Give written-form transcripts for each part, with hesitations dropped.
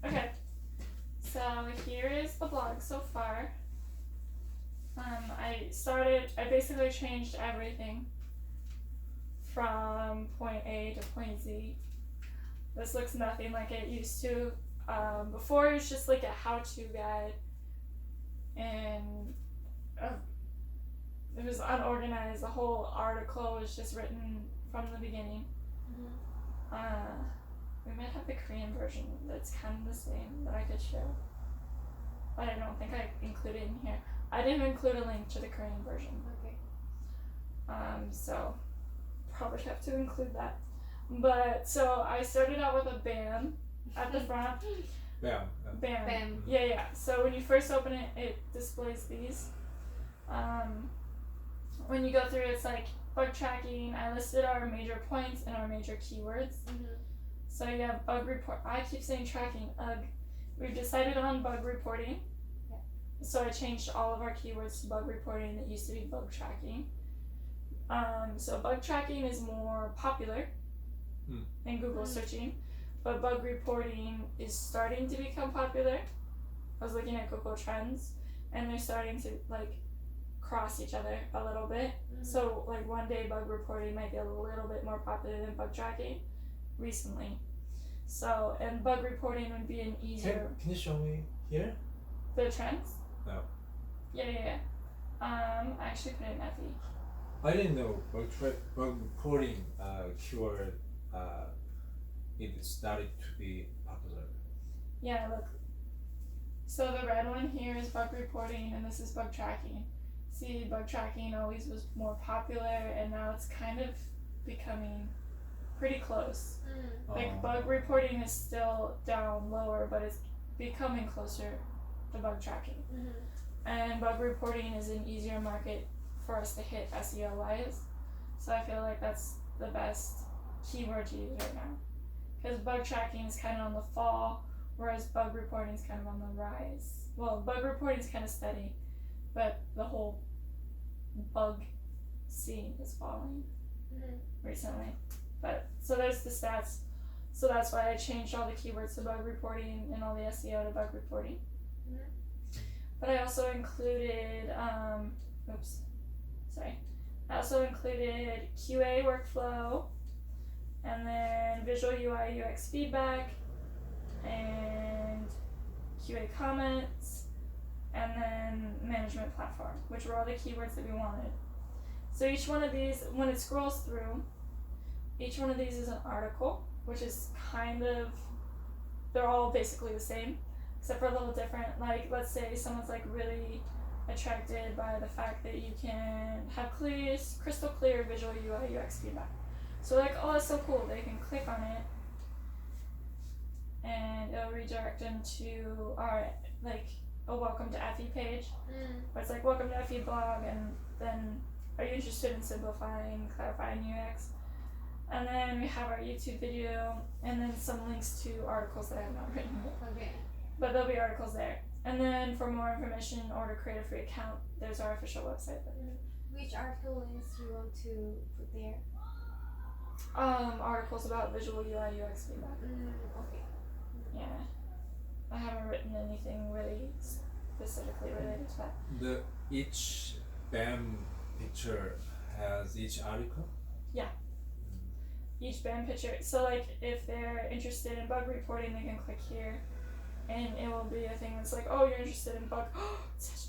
Okay, so here is the blog so far. I basically changed everything from point A to point Z. This looks nothing like it used to. Before it was just like a how-to guide, and it was unorganized. The whole article was just written from the beginning. We might have the Korean version that's kind of the same that I could show, but I don't think I included it in here. I didn't include a link to the Korean version. Okay. So probably have to include that. But so I started out with a BAM at the front. BAM. BAM. Yeah. So when you first open it, it displays these. When you go through, it's like bug tracking. I listed our major points and our major keywords. So you have bug report. I keep saying tracking. We've decided on bug reporting. Yeah. So I changed all of our keywords to bug reporting. That used to be bug tracking. So bug tracking is more popular in Google searching, but bug reporting is starting to become popular. I was looking at Google Trends, and they're starting to like cross each other a little bit. So like one day bug reporting might be a little bit more popular than bug tracking recently. So, and bug reporting would be an easier. Can you show me here? The trends? No. Yeah. I actually put it in Effie. I didn't know bug reporting keyword it started to be popular. Yeah, look. So the red one here is bug reporting, and this is bug tracking. See, bug tracking always was more popular, and now it's kind of becoming pretty close. Like bug reporting is still down lower, but it's becoming closer to bug tracking. And bug reporting is an easier market for us to hit SEO wise. So I feel like that's the best keyword to use right now. Because bug tracking is kind of on the fall, whereas bug reporting is kind of on the rise. Well, bug reporting is kind of steady, but the whole bug scene is falling recently. But so there's the stats. So that's why I changed all the keywords to bug reporting and all the SEO to bug reporting. But I also included I also included QA workflow, and then visual UI UX feedback, and QA comments, and then management platform, which were all the keywords that we wanted. So each one of these, when it scrolls through, each one of these is an article, which is kind of, they're all basically the same, except for a little different. Like, let's say someone's like really attracted by the fact that you can have crystal clear visual UI UX feedback. So like, oh, that's so cool. They can click on it, and it'll redirect them to our like a welcome to Effi page. Where it's like welcome to Effi Blog, and then are you interested in simplifying, clarifying UX? And then we have our YouTube video, and then some links to articles that I have not written. Okay. But there'll be articles there. And then for more information or to create a free account, there's our official website. Which article links you want to put there? Articles about visual UI UX feedback. Okay. Yeah. I haven't written anything really specifically related to that. Each BAM picture has each article? Yeah. Each BAM picture. So like if they're interested in bug reporting, they can click here, and it will be a thing that's like, oh, you're interested in bug. Oh, it says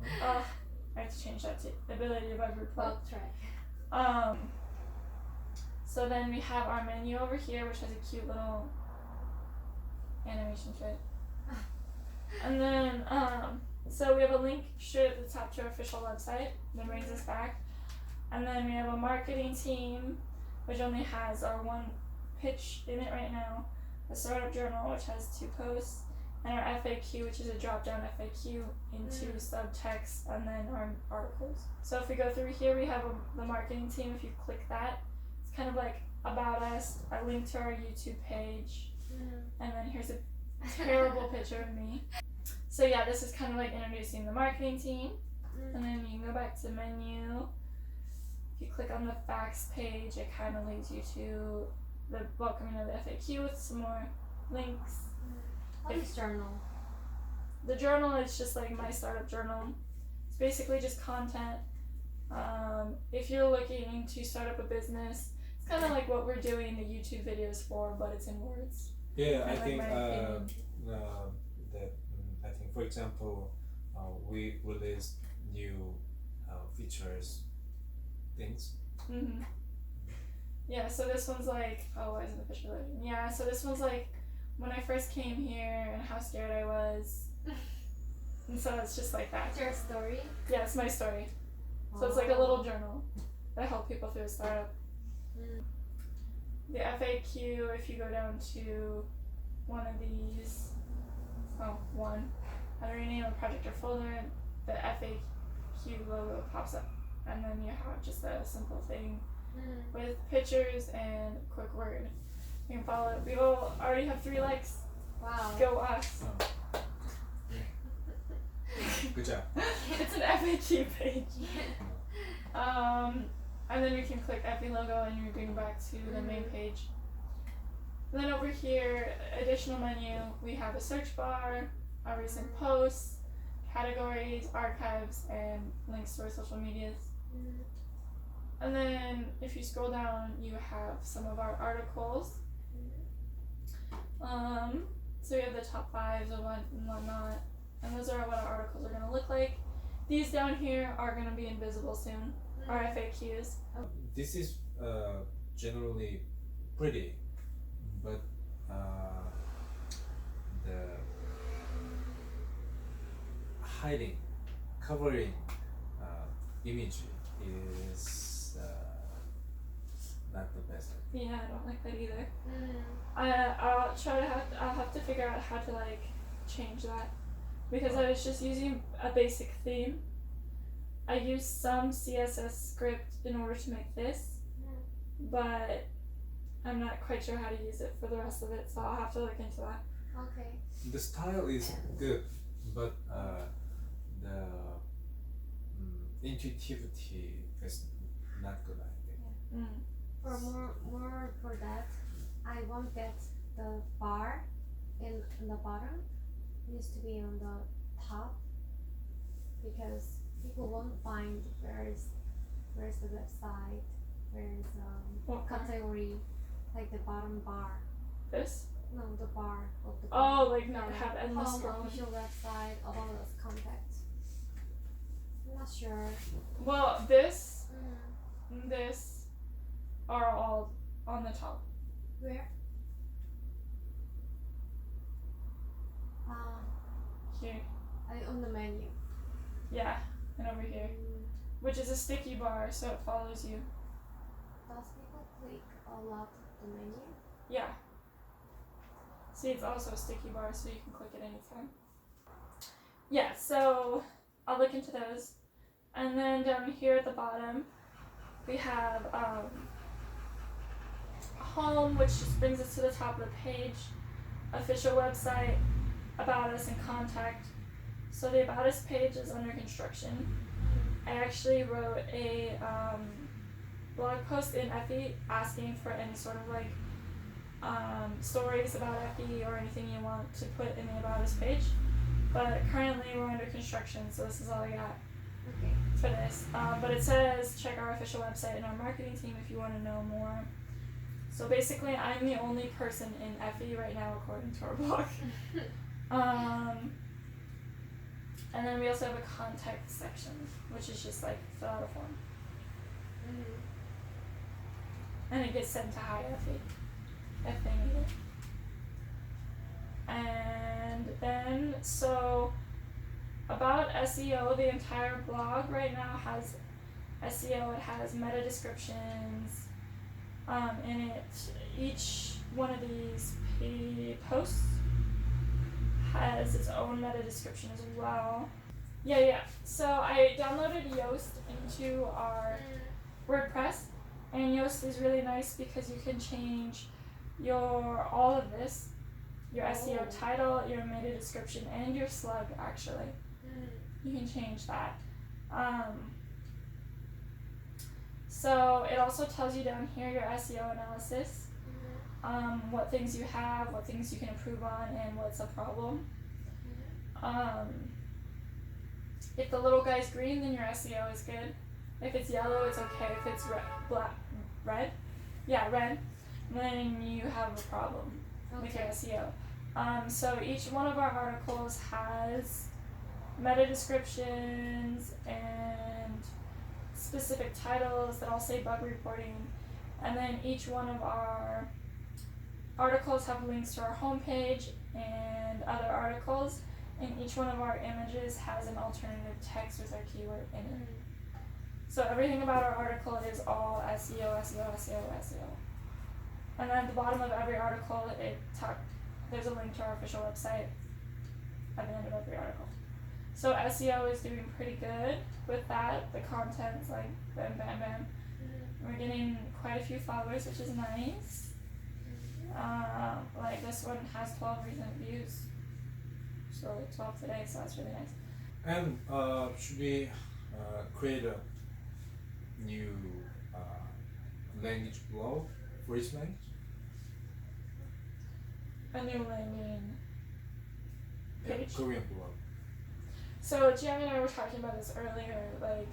tracking. I have to change that to ability to bug report. Bug track. So then we have our menu over here, which has a cute little animation to it. And then, so we have a link straight at the top to our official website that brings us back. And then we have a marketing team, which only has our one pitch in it right now, a startup journal, which has 2 posts, and our FAQ, which is a drop-down FAQ into subtext, and then our articles. So if we go through here, we have the marketing team. If you click that, it's kind of like about us, a link to our YouTube page, and then here's a terrible picture of me. So yeah, this is kind of like introducing the marketing team, and then you can go back to menu. If you click on the facts page, it kind of leads you to the welcoming of the FAQ with some more links. What is journal? The journal is just like my startup journal. It's basically just content. If you're looking to start up a business, it's kind of like what we're doing the YouTube videos for, but it's in words. Yeah, I Like think my opinion. that I think for example, we released new features, things. Mm-hmm. Yeah, so this one's like, oh, why isn't the picture loading? Yeah, so this one's like when I first came here and how scared I was. And so it's just like that. Is your story? Yeah, it's my story. So it's like a little journal that help people through a startup. Mm. The FAQ, if you go down to one of these, one, how to rename a project or folder, the FAQ logo pops up. And then you have just a simple thing with pictures and quick word. You can follow it. We all already have 3 likes. Wow. Go us. Good job. It's an FAQ page. And then you can click Effi logo and you're going back to the main page. And then over here, additional menu, we have a search bar, our recent posts, categories, archives, and links to our social medias. And then if you scroll down, you have some of our articles. So we have the top 5s and whatnot. And those are what our articles are going to look like. These down here are going to be invisible soon, our FAQs. This is generally pretty, but the hiding, covering image is not the best. Yeah, I don't like that either. I'll have to figure out how to like change that, because I was just using a basic theme. I used some CSS script in order to make this, but I'm not quite sure how to use it for the rest of it, so I'll have to look into that. Okay. The style is good, but the intuitivity is not good, I think. For more for that, I want that the bar in the bottom needs to be on the top, because people won't find where's the website, where's What bar? category, like the bottom bar. This? No, the bar of the Oh, like not have endless home scrolling. official website, all of those contacts. I'm not sure. Well, this are all on the top. Where? Here. On the menu. Yeah, and over here. Which is a sticky bar, so it follows you. Does people click a lot the menu? Yeah. See, it's also a sticky bar, so you can click it anytime. Yeah, so I'll look into those. And then down here at the bottom, we have home, which just brings us to the top of the page, official website, about us, and contact. So the about us page is under construction. I actually wrote a blog post in Effi asking for any sort of like stories about Effi or anything you want to put in the about us page. But currently we're under construction, so this is all I got Okay. for this. But it says check our official website and our marketing team if you want to know more. So basically I'm the only person in Effi right now according to our blog. And then we also have a contact section, which is just like fill out a form. And it gets sent to hi Effi if they need it. And then, so about SEO, the entire blog right now has SEO. It has meta descriptions in it. Each one of these posts has its own meta description as well. Yeah. So I downloaded Yoast into our WordPress, and Yoast is really nice because you can change all of this, your SEO title, your meta description, and your slug actually. You can change that. So it also tells you down here your SEO analysis. what things you have, what things you can improve on, and what's a problem. If the little guy's green, then your SEO is good. If it's yellow, it's okay. If it's red, then you have a problem with your SEO. So each one of our articles has meta descriptions and specific titles that all say bug reporting, and then each one of our articles have links to our homepage and other articles, and each one of our images has an alternative text with our keyword in it. So everything about our article is all SEO, SEO, SEO, SEO. And then at the bottom of every article, there's a link to our official website at the end of every article. So SEO is doing pretty good with that. The content's like bam, bam, bam. We're getting quite a few followers, which is nice. Like this one has 12 recent views. So 12 today, so that's really nice. And should we create a new language blog for each language? A new landing page. Korean blog. So Jiang and I were talking about this earlier, like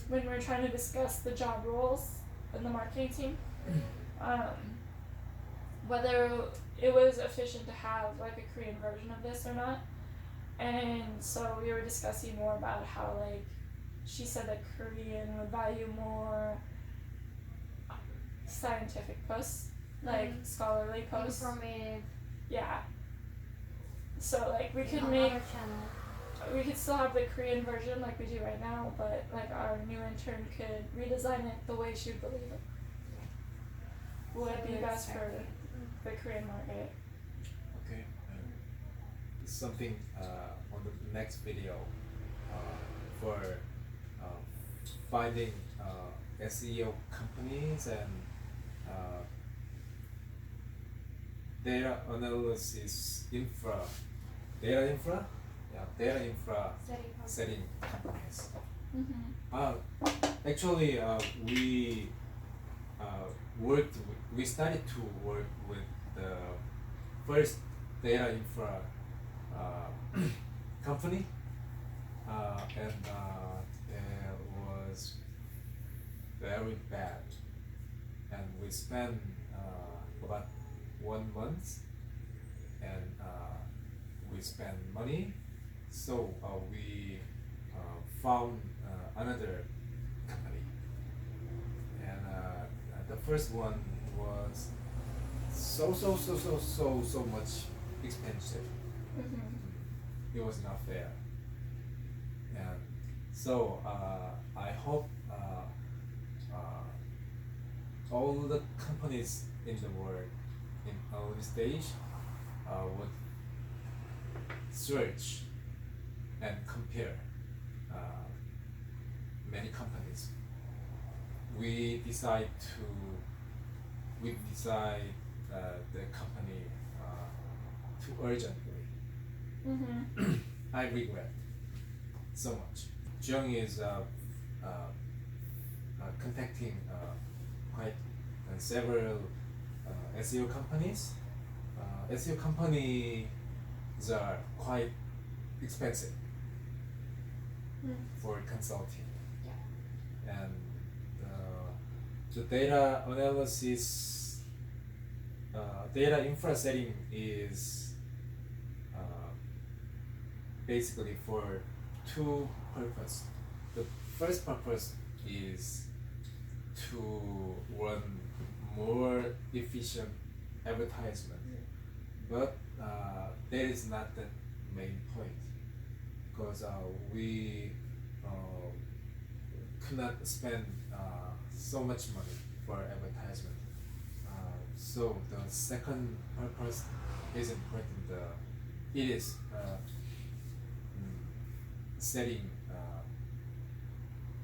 when we were trying to discuss the job roles in the marketing team, whether it was efficient to have like a Korean version of this or not. And so we were discussing more about how like she said that Korean would value more scientific posts, like scholarly posts. Informative. Yeah. So like we could on make, other channel. we could still have the Korean version like we do right now, but like our new intern could redesign it the way she would believe it. Would be best for the Korean market. Okay. Something on the next video for finding SEO companies and data analysis data infra setting companies. Actually, we started to work with the first data infra company, and it was very bad, and we spent about 1 month, and we spent money, so we found another company, and the first one was so much expensive. It was not fair, and so I hope all the companies in the world in early stage would search and compare many companies. We decide the company too urgently. I regret so much. Jung is contacting quite several SEO companies. SEO companies are quite expensive for consulting. And the data analysis, data infra setting is basically for two purposes. The first purpose is to run more efficient advertisement, but that is not the main point, because we could not spend so much money for advertisement. So the second purpose is important. It is setting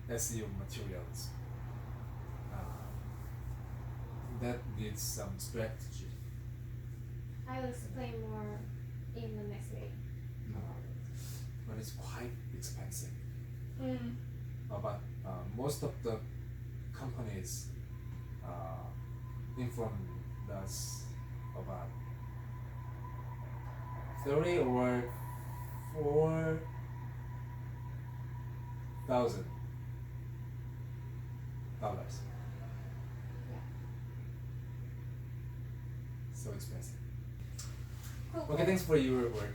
SEO materials. That needs some strategy. I will explain more in the next video. But it's quite expensive. But most of the companies informed us about 30 or 4,000 dollars. So expensive. Cool. Okay, thanks for your work.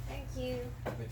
Thank you. Thank you.